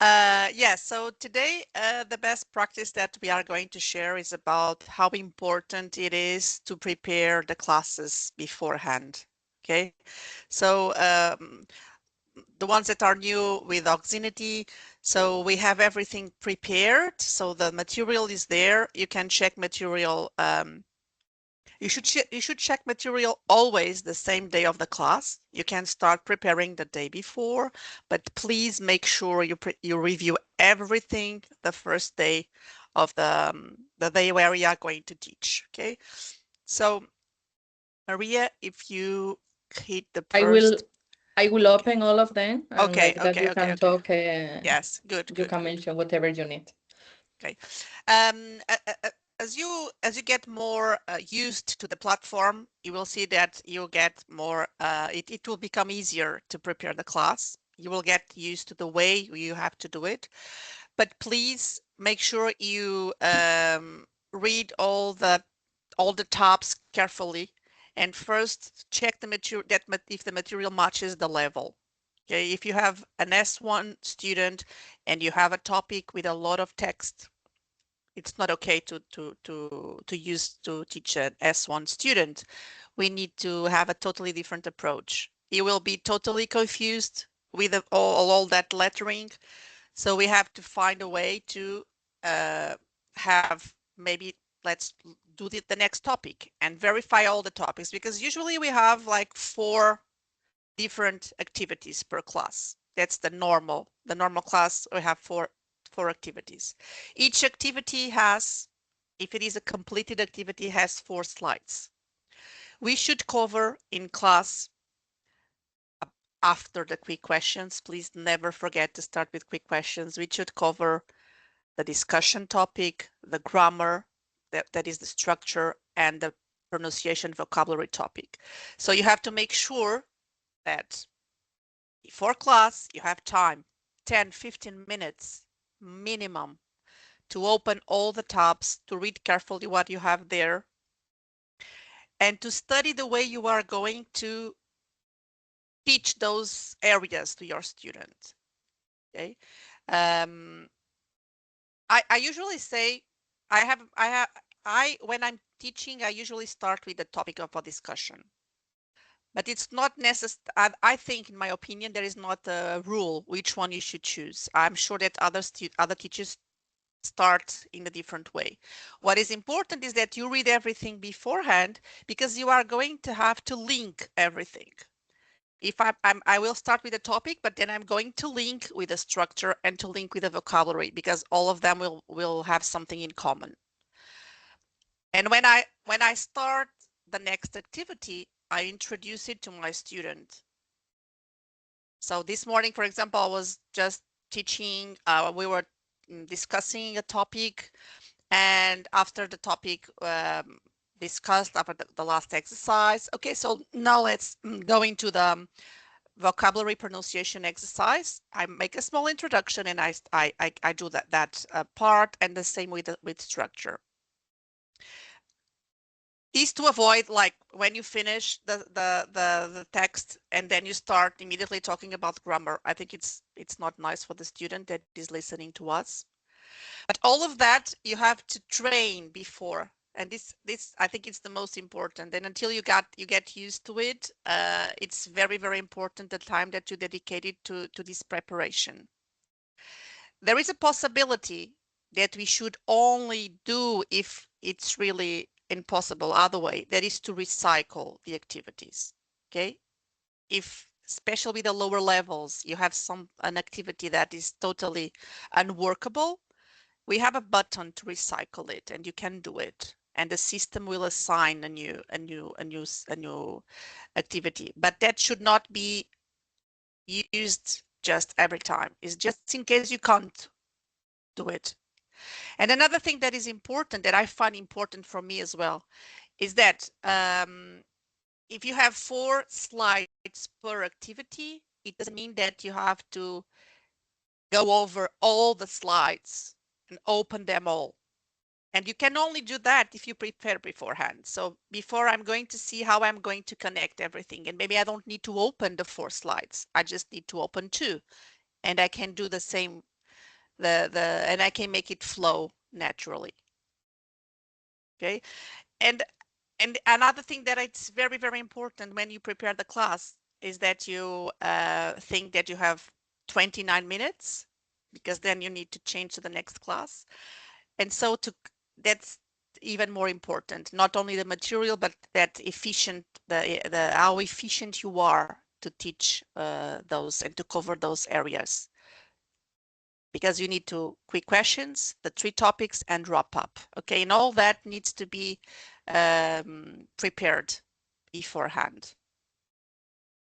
Yes, so today the best practice that we are going to share is about how important it is to prepare the classes beforehand. Okay, so the ones that are new with Auxinity, so we have everything prepared. So the material is there. You can check material. You should check material always the same day of the class. You can start preparing the day before, but please make sure you review everything the first day of the day where we are going to teach. Okay, so Maria, if you hit the I will first. I will open all of them, and Okay, like that okay, you okay, can okay. talk, Yes, good, you good, can good. mention whatever you need. Okay. As you get more used to the platform, you will see that you get more. It will become easier to prepare the class. You will get used to the way you have to do it. But please make sure you read all the tabs carefully, and first check the material if the material matches the level. Okay, if you have an S1 student and you have a topic with a lot of text, it's not okay to use to teach an S1 student. We need to have a totally different approach. You will be totally confused with all that lettering. So we have to find a way to have maybe let's do the next topic and verify all the topics, because usually we have like 4 different activities per class. That's the normal class. We have four activities. Each activity has, if it is a completed activity, has 4 slides. We should cover in class after the quick questions. Please never forget to start with quick questions. We should cover the discussion topic, the grammar, that is the structure, and the pronunciation vocabulary topic. So you have to make sure that before class you have time, 10-15 minutes minimum, to open all the tabs, to read carefully what you have there, and to study the way you are going to teach those areas to your students. Okay. um, I usually say I when I'm teaching, I usually start with the topic of a discussion, but it's not necessary. I think, in my opinion, there is not a rule which one you should choose. I'm sure that other teachers start in a different way. What is important is that you read everything beforehand, because you are going to have to link everything. If I will start with a topic, but then I'm going to link with a structure and to link with a vocabulary, because all of them will have something in common. And when I start the next activity, I introduce it to my student. So this morning, for example, I was just teaching, we were discussing a topic, and after the topic discussed, after the last exercise, okay, so now let's go into the vocabulary pronunciation exercise. I make a small introduction, and I do that part, and the same with structure. Is to avoid, like, when you finish the text and then you start immediately talking about grammar. I think it's not nice for the student that is listening to us. But all of that you have to train before, and this I think it's the most important. And until you get used to it, it's very important the time that you dedicated to this preparation. There is a possibility that we should only do if it's really impossible other way, that is to recycle the activities. Okay, if especially with the lower levels you have an activity that is totally unworkable, we have a button to recycle it, and you can do it, and the system will assign a new activity. But that should not be used just every time. It's just in case you can't do it. And another thing that is important, that I find important for me as well, is that if you have 4 slides per activity, it doesn't mean that you have to go over all the slides and open them all. And you can only do that if you prepare beforehand. So before, I'm going to see how I'm going to connect everything. And maybe I don't need to open the 4 slides. I just need to open 2. And I can do the same and I can make it flow naturally. Okay. And another thing that it's very, very important when you prepare the class is that you think that you have 29 minutes, because then you need to change to the next class. And so that's even more important, not only the material, but that efficient, the how efficient you are to teach those and to cover those areas. Because you need to quick questions, the 3 topics, and wrap up. Okay, and all that needs to be prepared beforehand.